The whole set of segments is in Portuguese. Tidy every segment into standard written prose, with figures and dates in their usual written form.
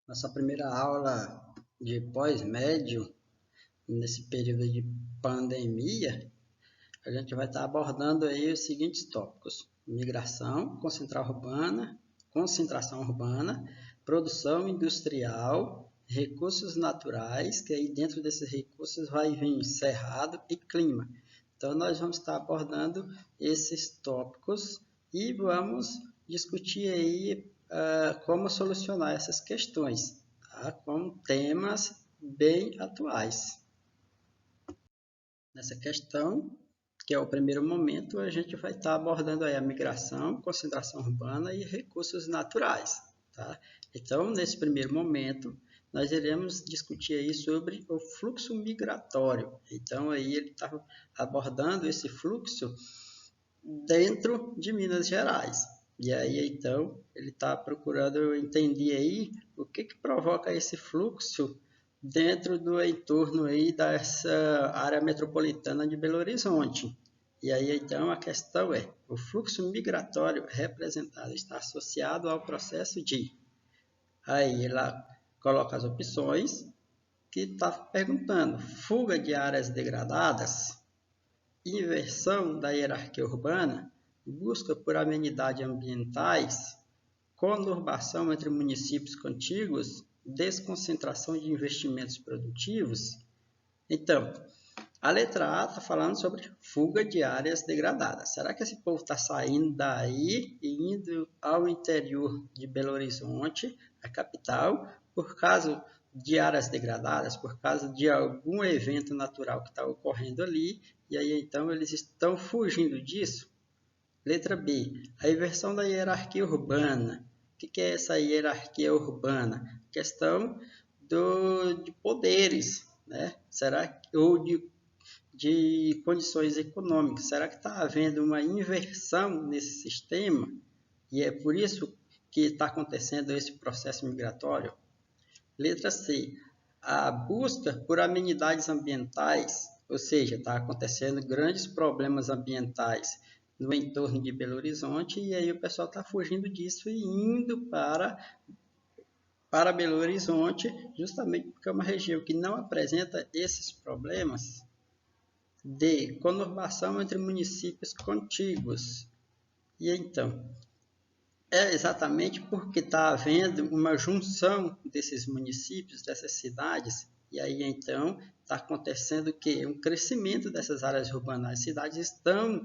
Nossa primeira aula de pós-médio, nesse período de pandemia, a gente vai estar abordando aí os seguintes tópicos: migração, concentração urbana, produção industrial, recursos naturais, que aí dentro desses recursos vai vir cerrado e clima. Então, nós vamos estar abordando esses tópicos e vamos discutir aí como solucionar essas questões, tá? Com temas bem atuais. Nessa questão, que é o primeiro momento, a gente vai estar abordando aí a migração, concentração urbana e recursos naturais, tá? Então, nesse primeiro momento, nós iremos discutir aí sobre o fluxo migratório. Então, aí ele está abordando esse fluxo dentro de Minas Gerais. E aí, então, ele está procurando entender aí o que provoca esse fluxo dentro do entorno aí dessa área metropolitana de Belo Horizonte. E aí, então, a questão é, o fluxo migratório representado está associado ao processo de... Aí, ela coloca as opções que está perguntando: fuga de áreas degradadas, inversão da hierarquia urbana, busca por amenidades ambientais, conurbação entre municípios contíguos, desconcentração de investimentos produtivos. Então, a letra A está falando sobre fuga de áreas degradadas. Será que esse povo está saindo daí e indo ao interior de Belo Horizonte, a capital, por causa de áreas degradadas, por causa de algum evento natural que está ocorrendo ali, e aí então eles estão fugindo disso? Letra B, a inversão da hierarquia urbana. O que é essa hierarquia urbana? Questão de poderes, né? Ou de condições econômicas. Será que está havendo uma inversão nesse sistema? E é por isso que está acontecendo esse processo migratório? Letra C, a busca por amenidades ambientais, ou seja, está acontecendo grandes problemas ambientais no entorno de Belo Horizonte, e aí o pessoal está fugindo disso e indo para Belo Horizonte, justamente porque é uma região que não apresenta esses problemas. D, conurbação entre municípios contíguos. E então, é exatamente porque está havendo uma junção desses municípios, dessas cidades, e aí então está acontecendo o quê? Um crescimento dessas áreas urbanas. As cidades estão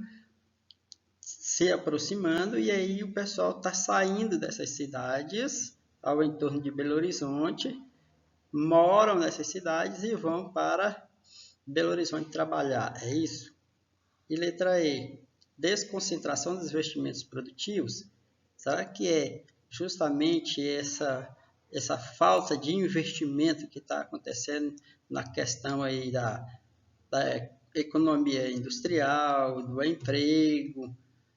se aproximando e aí o pessoal está saindo dessas cidades ao entorno de Belo Horizonte, moram nessas cidades e vão para Belo Horizonte trabalhar. É isso? E letra E, desconcentração dos investimentos produtivos. Será que é justamente essa falta de investimento que está acontecendo na questão aí da economia industrial, do emprego?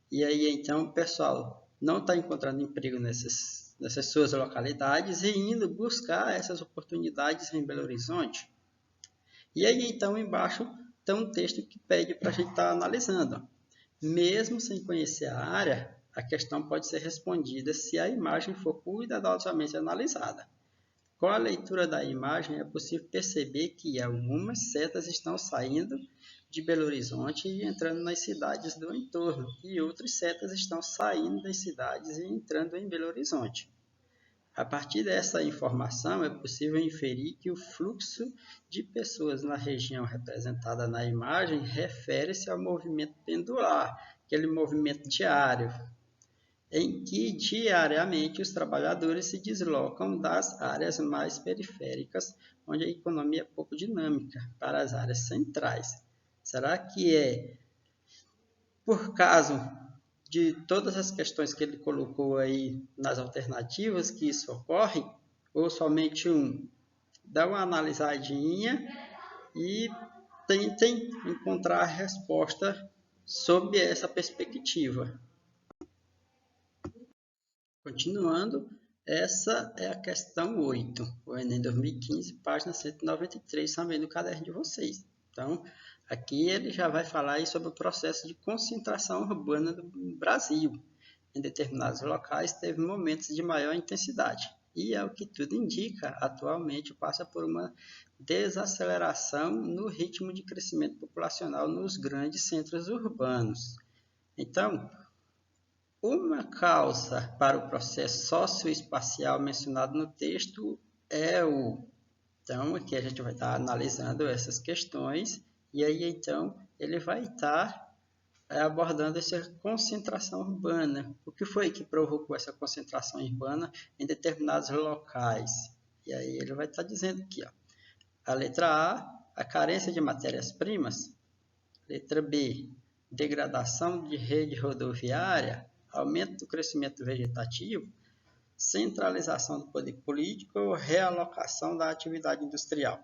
E aí, então, o pessoal não está encontrando emprego nessas suas localidades e indo buscar essas oportunidades em Belo Horizonte. E aí, então, embaixo tem um texto que pede para a gente estar analisando. Mesmo sem conhecer a área, a questão pode ser respondida se a imagem for cuidadosamente analisada. Com a leitura da imagem, é possível perceber que algumas setas estão saindo de Belo Horizonte e entrando nas cidades do entorno, e outras setas estão saindo das cidades e entrando em Belo Horizonte. A partir dessa informação, é possível inferir que o fluxo de pessoas na região representada na imagem refere-se ao movimento pendular, aquele movimento diário, em que diariamente os trabalhadores se deslocam das áreas mais periféricas, onde a economia é pouco dinâmica, para as áreas centrais. Será que é por causa de todas as questões que ele colocou aí nas alternativas que isso ocorre, ou somente um? Dá uma analisadinha e tentem encontrar a resposta sob essa perspectiva. Continuando, essa é a questão 8, o Enem 2015, página 193, também no caderno de vocês. Então, aqui ele já vai falar aí sobre o processo de concentração urbana do Brasil. Em determinados locais, teve momentos de maior intensidade. e, ao que tudo indica, atualmente passa por uma desaceleração no ritmo de crescimento populacional nos grandes centros urbanos. Então, uma causa para o processo socioespacial mencionado no texto é o... Então, aqui a gente vai estar analisando essas questões, e aí, então, ele vai estar abordando essa concentração urbana. O que foi que provocou essa concentração urbana em determinados locais? E aí ele vai estar dizendo aqui, ó, a letra A carência de matérias-primas. Letra B, degradação de rede rodoviária, aumento do crescimento vegetativo, centralização do poder político ou realocação da atividade industrial.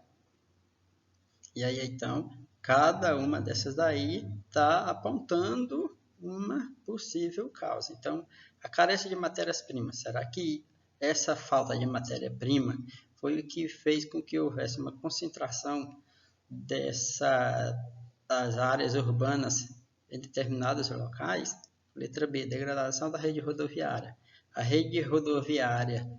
E aí, então, cada uma dessas daí está apontando uma possível causa. Então, a carência de matérias-primas, será que essa falta de matéria-prima foi o que fez com que houvesse uma concentração das áreas urbanas em determinados locais? Letra B, degradação da rede rodoviária. A rede rodoviária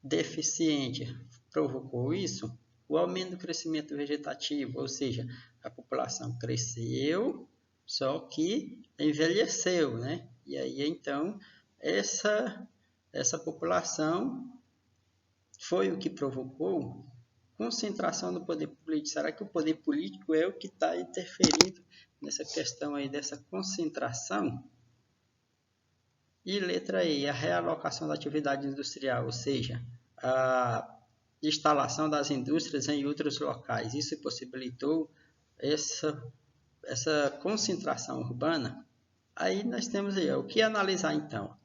deficiente provocou isso? O aumento do crescimento vegetativo, ou seja, a população cresceu, só que envelheceu, né? E aí, então, essa população foi o que provocou concentração do poder político. Será que o poder político é o que está interferindo nessa questão aí dessa concentração? E letra E, a realocação da atividade industrial, ou seja, a instalação das indústrias em outros locais. Isso possibilitou essa concentração urbana. Aí nós temos aí, o que analisar então?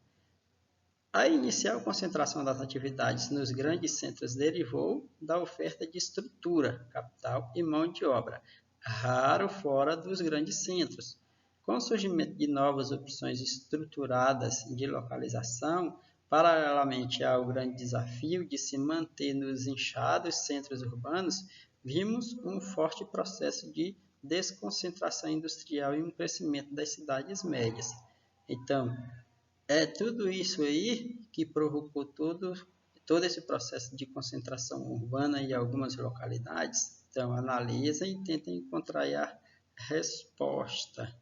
A inicial concentração das atividades nos grandes centros derivou da oferta de estrutura, capital e mão de obra, raro fora dos grandes centros. Com o surgimento de novas opções estruturadas de localização, paralelamente ao grande desafio de se manter nos inchados centros urbanos, vimos um forte processo de desconcentração industrial e um crescimento das cidades médias. Então, é tudo isso aí que provocou todo esse processo de concentração urbana em algumas localidades. Então, analisa e tenta encontrar a resposta.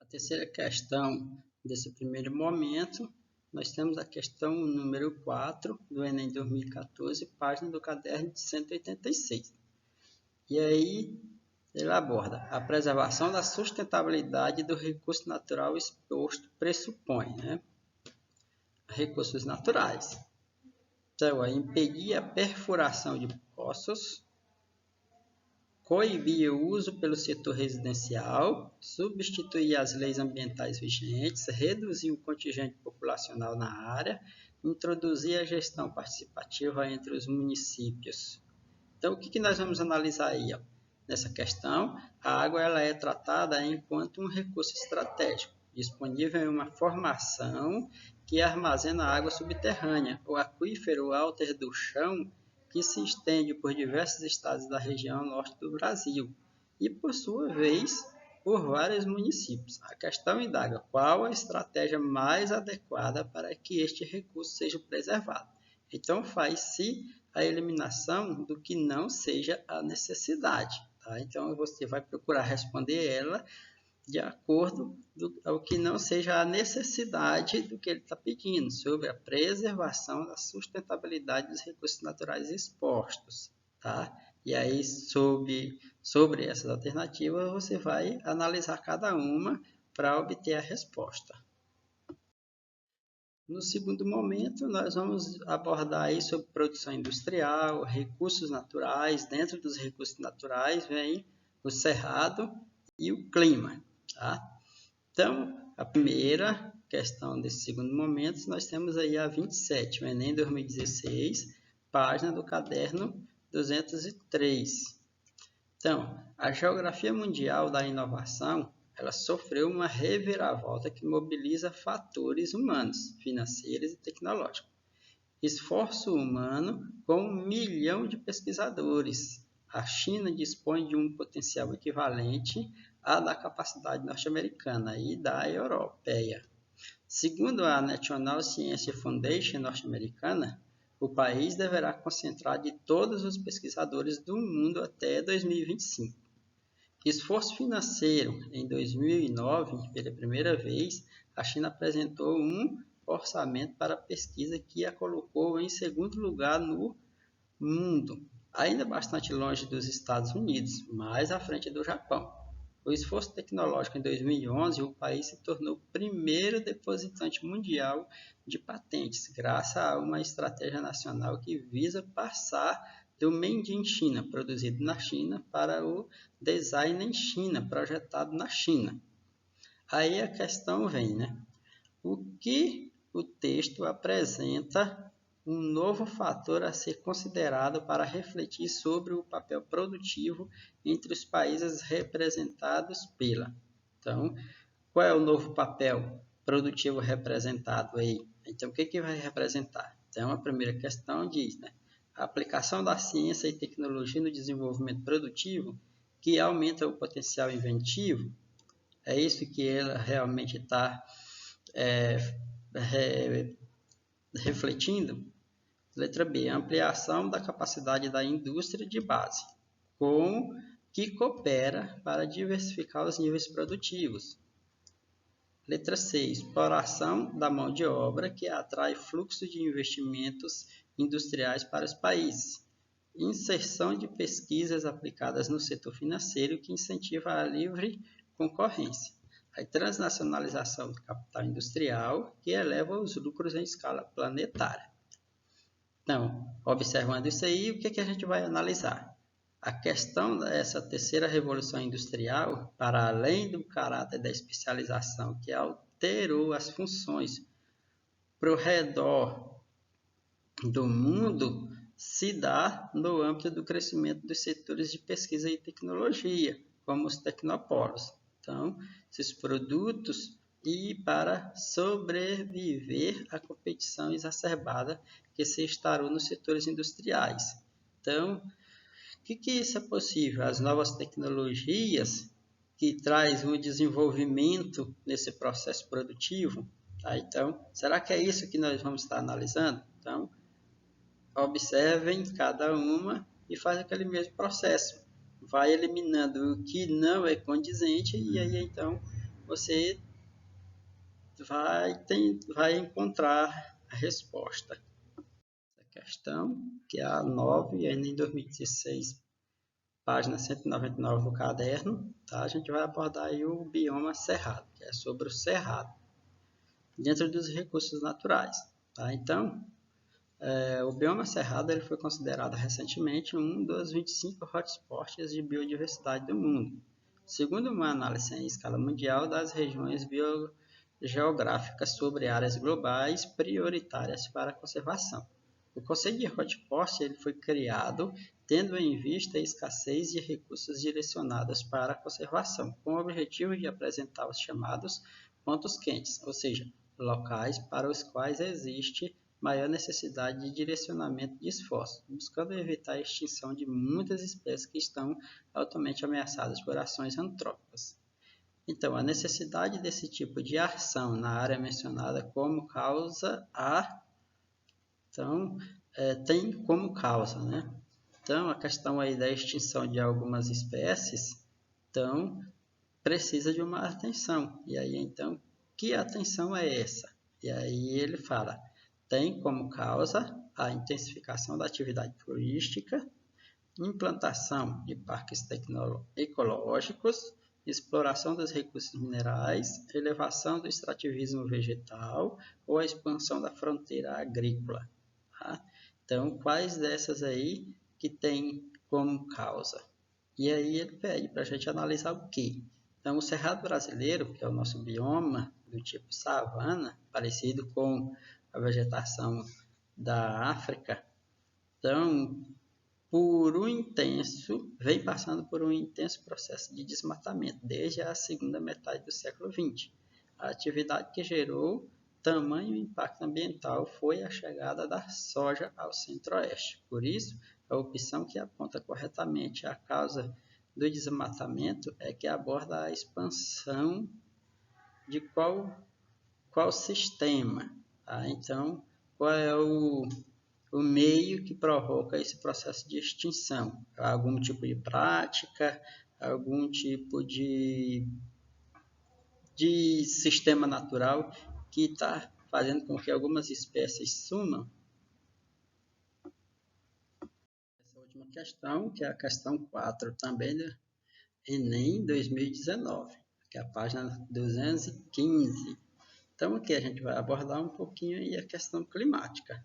A terceira questão desse primeiro momento, nós temos a questão número 4 do Enem 2014, página do caderno de 186. E aí, ele aborda a preservação da sustentabilidade do recurso natural exposto pressupõe, né? Recursos naturais. Então, impedir a perfuração de poços, coibir o uso pelo setor residencial, substituir as leis ambientais vigentes, reduzir o contingente populacional na área, introduzir a gestão participativa entre os municípios. Então, o que nós vamos analisar aí? Nessa questão, a água ela é tratada enquanto um recurso estratégico, disponível em uma formação que armazena água subterrânea, o aquífero alter do chão, que se estende por diversos estados da região norte do Brasil e, por sua vez, por vários municípios. A questão indaga qual a estratégia mais adequada para que este recurso seja preservado. Então, faz-se a eliminação do que não seja a necessidade. Tá? Então, você vai procurar responder ela de acordo ao que não seja a necessidade do que ele está pedindo, sobre a preservação da sustentabilidade dos recursos naturais expostos. Tá? E aí, sobre essas alternativas, você vai analisar cada uma para obter a resposta. No segundo momento, nós vamos abordar aí sobre produção industrial, recursos naturais. Dentro dos recursos naturais vem o cerrado e o clima. Tá? Então, a primeira questão desse segundo momento, nós temos aí a 27, o Enem 2016, página do caderno 203. Então, a geografia mundial da inovação ela sofreu uma reviravolta que mobiliza fatores humanos, financeiros e tecnológicos. Esforço humano com 1 milhão de pesquisadores. A China dispõe de um potencial equivalente à da capacidade norte-americana e da europeia. Segundo a National Science Foundation norte-americana, o país deverá concentrar de todos os pesquisadores do mundo até 2025. Esforço financeiro. Em 2009, pela primeira vez, a China apresentou um orçamento para pesquisa que a colocou em segundo lugar no mundo, ainda bastante longe dos Estados Unidos, mais à frente do Japão. O esforço tecnológico em 2011, o país se tornou o primeiro depositante mundial de patentes, graças a uma estratégia nacional que visa passar do Made in China, produzido na China, para o Design em China, projetado na China. Aí a questão vem, né? O que o texto apresenta um novo fator a ser considerado para refletir sobre o papel produtivo entre os países representados pela. Então, qual é o novo papel produtivo representado aí? Então, o que vai representar? Então, a primeira questão diz, né? A aplicação da ciência e tecnologia no desenvolvimento produtivo que aumenta o potencial inventivo. É isso que ela realmente está refletindo. Letra B, ampliação da capacidade da indústria de base, que coopera para diversificar os níveis produtivos. Letra C, exploração da mão de obra, que atrai fluxo de investimentos industriais para os países. Inserção de pesquisas aplicadas no setor financeiro, que incentiva a livre concorrência. A transnacionalização do capital industrial, que eleva os lucros em escala planetária. Então, observando isso aí, o que a gente vai analisar? A questão dessa terceira revolução industrial, para além do caráter da especialização que alterou as funções para o redor do mundo, se dá no âmbito do crescimento dos setores de pesquisa e tecnologia, como os tecnopolos. Então, esses produtos e para sobreviver à competição exacerbada que se instaurou nos setores industriais. Então, o que isso é possível? As novas tecnologias que trazem um desenvolvimento nesse processo produtivo. Tá? Então, será que é isso que nós vamos estar analisando? Então, observem cada uma e faz aquele mesmo processo. Vai eliminando o que não é condizente e aí então você vai encontrar a resposta. Essa questão, que é a 9, ainda em 2016, página 199 do caderno, tá? A gente vai abordar aí o bioma cerrado, que é sobre o cerrado, dentro dos recursos naturais. Tá? Então, o bioma cerrado ele foi considerado recentemente um dos 25 hotspots de biodiversidade do mundo, segundo uma análise em escala mundial das regiões biogeográficas sobre áreas globais prioritárias para a conservação. O conceito de hotspot ele foi criado tendo em vista a escassez de recursos direcionados para a conservação, com o objetivo de apresentar os chamados pontos quentes, ou seja, locais para os quais existe maior necessidade de direcionamento de esforços, buscando evitar a extinção de muitas espécies que estão altamente ameaçadas por ações antrópicas. Então, a necessidade desse tipo de ação na área mencionada como causa tem como causa, né? Então, a questão aí da extinção de algumas espécies, então, precisa de uma atenção. E aí, então, que atenção é essa? E aí ele fala, tem como causa a intensificação da atividade turística, implantação de parques ecológicos, exploração dos recursos minerais, elevação do extrativismo vegetal ou a expansão da fronteira agrícola. Tá? Então, quais dessas aí que tem como causa? E aí ele pede para a gente analisar o quê? Então, o cerrado brasileiro, que é o nosso bioma do tipo savana, parecido com a vegetação da África, então, vem passando por um intenso processo de desmatamento desde a segunda metade do século XX. A atividade que gerou tamanho impacto ambiental foi a chegada da soja ao centro-oeste. Por isso, a opção que aponta corretamente a causa do desmatamento é que aborda a expansão de qual sistema. Tá? Então, qual é o meio que provoca esse processo de extinção. Algum tipo de prática, algum tipo de sistema natural que está fazendo com que algumas espécies sumam. Essa última questão, que é a questão 4 também do Enem 2019, que é a página 215. Então aqui a gente vai abordar um pouquinho aí a questão climática.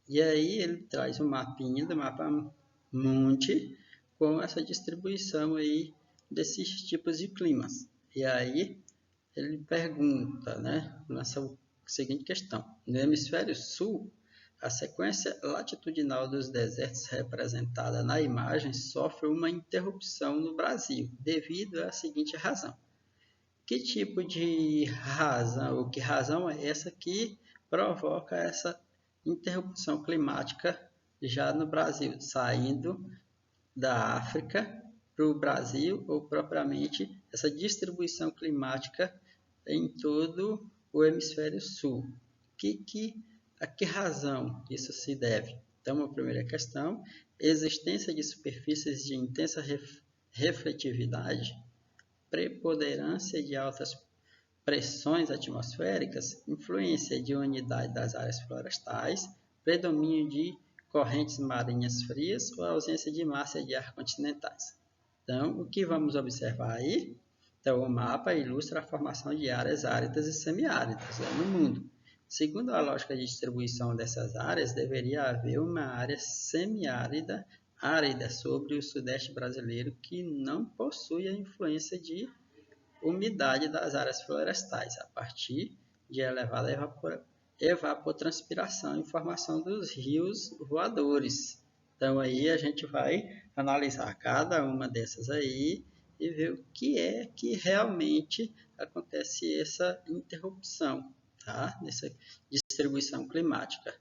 E aí ele traz um mapinha do mapa mundi com essa distribuição aí desses tipos de climas. E aí ele pergunta, né, nessa seguinte questão: no hemisfério sul, a sequência latitudinal dos desertos representada na imagem sofre uma interrupção no Brasil, devido à seguinte razão. Que tipo de razão, ou que razão é essa que provoca essa interrupção climática já no Brasil, saindo da África para o Brasil, ou propriamente essa distribuição climática em todo o hemisfério sul? A que razão isso se deve? Então, a primeira questão: existência de superfícies de intensa refletividade, preponderância de altas pressões atmosféricas, influência de umidade das áreas florestais, predomínio de correntes marinhas frias ou ausência de massa de ar continentais. Então, o que vamos observar aí? Então, o mapa ilustra a formação de áreas áridas e semiáridas no mundo. Segundo a lógica de distribuição dessas áreas, deveria haver uma área semiárida árida sobre o sudeste brasileiro que não possui a influência de umidade das áreas florestais, a partir de elevada evapotranspiração e formação dos rios voadores. Então aí a gente vai analisar cada uma dessas aí e ver o que é que realmente acontece essa interrupção, tá? Nessa distribuição climática.